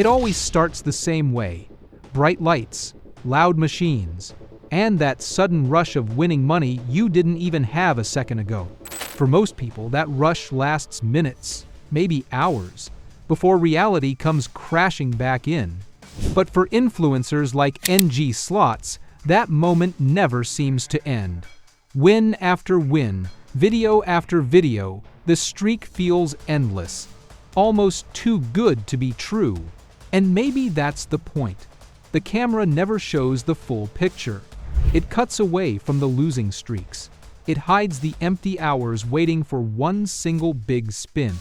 It always starts the same way: bright lights, loud machines, and that sudden rush of winning money you didn't even have a second ago. For most people, that rush lasts minutes, maybe hours, before reality comes crashing back in. But for influencers like NG Slots, that moment never seems to end. Win after win, video after video, the streak feels endless, almost too good to be true. And maybe that's the point. The camera never shows the full picture. It cuts away from the losing streaks. It hides the empty hours waiting for one single big spin.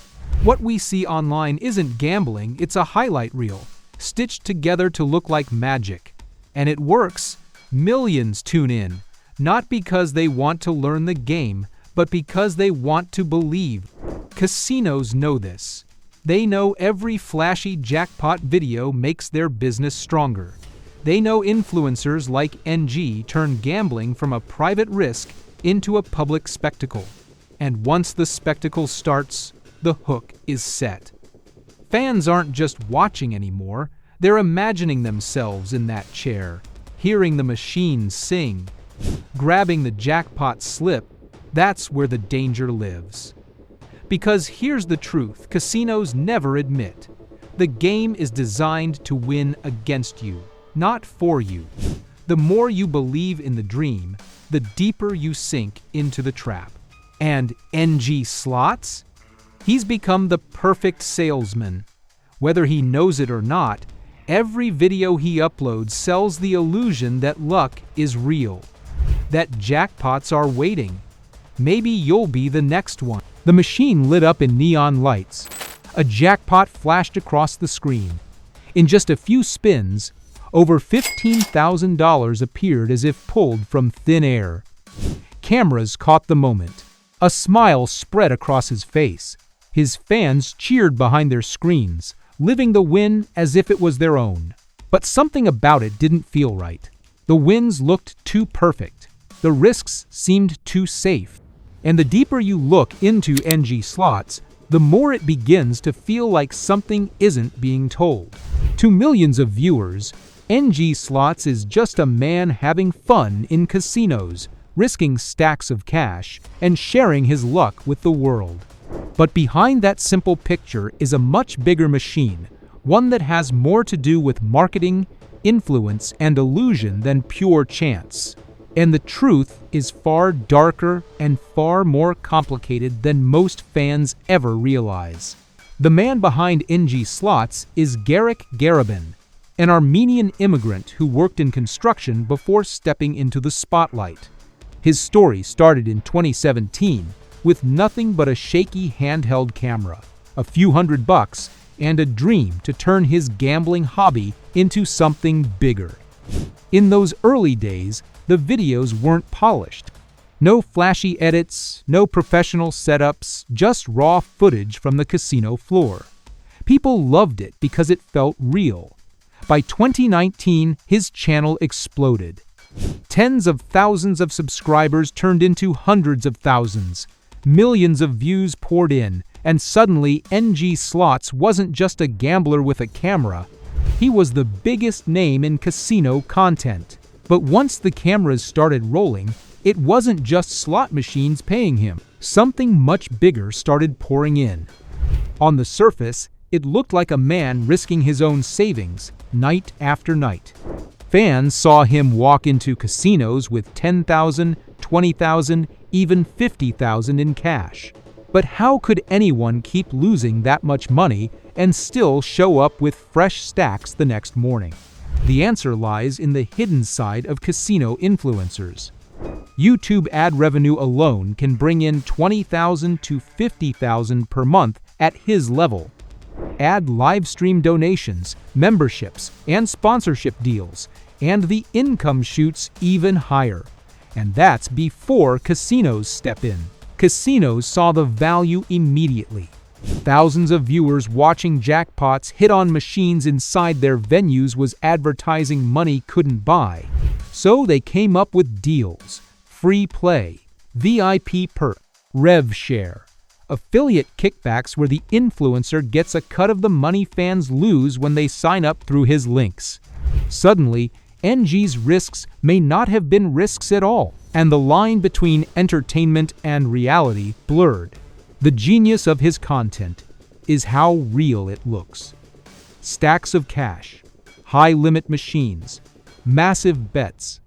What we see online isn't gambling, it's a highlight reel, stitched together to look like magic. And it works. Millions tune in, not because they want to learn the game, but because they want to believe. Casinos know this. They know every flashy jackpot video makes their business stronger. They know influencers like NG turn gambling from a private risk into a public spectacle. And once the spectacle starts, the hook is set. Fans aren't just watching anymore, they're imagining themselves in that chair, hearing the machine sing, grabbing the jackpot slip. That's where the danger lives. Because here's the truth casinos never admit. The game is designed to win against you, not for you. The more you believe in the dream, the deeper you sink into the trap. And NG Slots? He's become the perfect salesman. Whether he knows it or not, every video he uploads sells the illusion that luck is real, that jackpots are waiting. Maybe you'll be the next one. The machine lit up in neon lights. A jackpot flashed across the screen. In just a few spins, over $15,000 appeared as if pulled from thin air. Cameras caught the moment. A smile spread across his face. His fans cheered behind their screens, living the win as if it was their own. But something about it didn't feel right. The wins looked too perfect. The risks seemed too safe. And the deeper you look into NG Slots, the more it begins to feel like something isn't being told. To millions of viewers, NG Slots is just a man having fun in casinos, risking stacks of cash, and sharing his luck with the world. But behind that simple picture is a much bigger machine, one that has more to do with marketing, influence, and illusion than pure chance. And the truth is far darker and far more complicated than most fans ever realize. The man behind NG Slots is Garrick Garibin, an Armenian immigrant who worked in construction before stepping into the spotlight. His story started in 2017 with nothing but a shaky handheld camera, a few $100, and a dream to turn his gambling hobby into something bigger. In those early days, the videos weren't polished. No flashy edits, no professional setups, just raw footage from the casino floor. People loved it because it felt real. By 2019, his channel exploded. Tens of thousands of subscribers turned into hundreds of thousands. Millions of views poured in, and suddenly NG Slots wasn't just a gambler with a camera. He was the biggest name in casino content. But once the cameras started rolling, it wasn't just slot machines paying him. Something much bigger started pouring in. On the surface, it looked like a man risking his own savings, night after night. Fans saw him walk into casinos with $10,000, $20,000, even $50,000 in cash. But how could anyone keep losing that much money and still show up with fresh stacks the next morning? The answer lies in the hidden side of casino influencers. YouTube ad revenue alone can bring in $20,000 to $50,000 per month at his level. Add live stream donations, memberships, and sponsorship deals, and the income shoots even higher. And that's before casinos step in. Casinos saw the value immediately. Thousands of viewers watching jackpots hit on machines inside their venues was advertising money couldn't buy. So they came up with deals, free play, VIP perk, rev share, Affiliate kickbacks, where the influencer gets a cut of the money fans lose when they sign up through his links. Suddenly, NG's risks may not have been risks at all, and the line between entertainment and reality blurred. The genius of his content is how real it looks. Stacks of cash, high-limit machines, massive bets,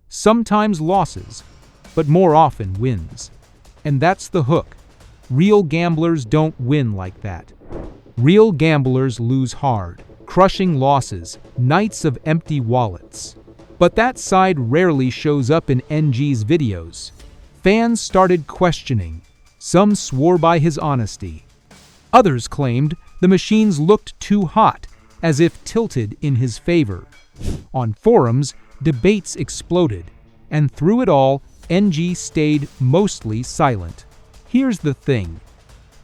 sometimes losses, but more often wins. And that's the hook. Real gamblers don't win like that. Real gamblers lose hard, crushing losses, nights of empty wallets. But that side rarely shows up in NG's videos. Fans started questioning. Some swore by his honesty. Others claimed the machines looked too hot, as if tilted in his favor. On forums, debates exploded, and through it all, NG stayed mostly silent. Here's the thing.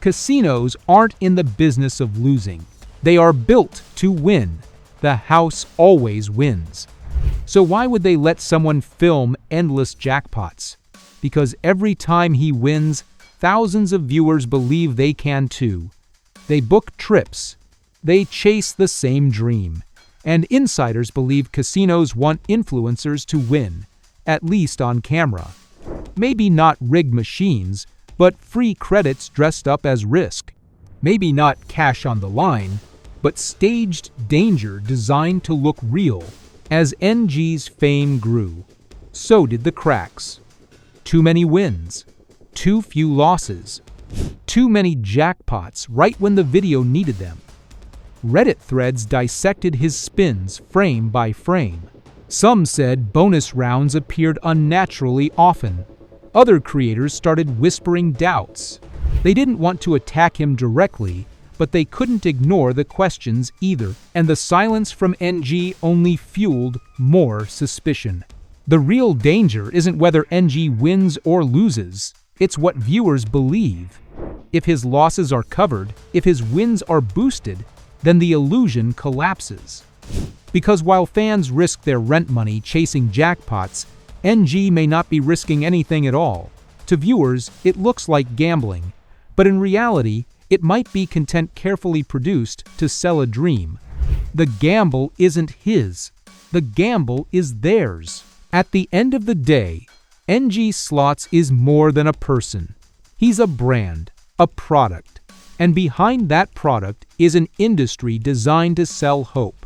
Casinos aren't in the business of losing. They are built to win. The house always wins. So why would they let someone film endless jackpots? Because every time he wins, thousands of viewers believe they can too. They book trips. They chase the same dream. And insiders believe casinos want influencers to win, at least on camera. Maybe not rigged machines, but free credits dressed up as risk. Maybe not cash on the line, but staged danger designed to look real. As NG's fame grew, so did the cracks. Too many wins, too few losses, too many jackpots right when the video needed them. Reddit threads dissected his spins frame by frame. Some said bonus rounds appeared unnaturally often. Other creators started whispering doubts. They didn't want to attack him directly, but they couldn't ignore the questions either, and the silence from NG only fueled more suspicion. The real danger isn't whether NG wins or loses, it's what viewers believe. If his losses are covered, if his wins are boosted, then the illusion collapses. Because while fans risk their rent money chasing jackpots, NG may not be risking anything at all. To viewers, it looks like gambling, but in reality, it might be content carefully produced to sell a dream. The gamble isn't his. The gamble is theirs. At the end of the day, NG Slots is more than a person. He's a brand, a product. And behind that product is an industry designed to sell hope.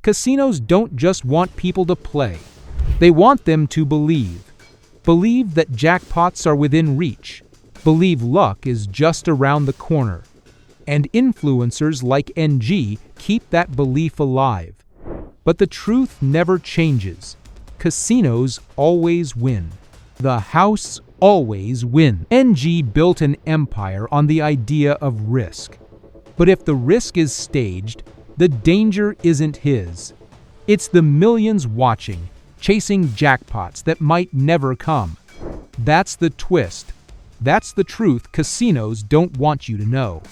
Casinos don't just want people to play. They want them to believe. Believe that jackpots are within reach. Believe luck is just around the corner. And influencers like NG keep that belief alive. But the truth never changes. Casinos always win. The house always wins. NG built an empire on the idea of risk. But if the risk is staged, the danger isn't his. It's the millions watching, chasing jackpots that might never come. That's the twist. That's the truth casinos don't want you to know.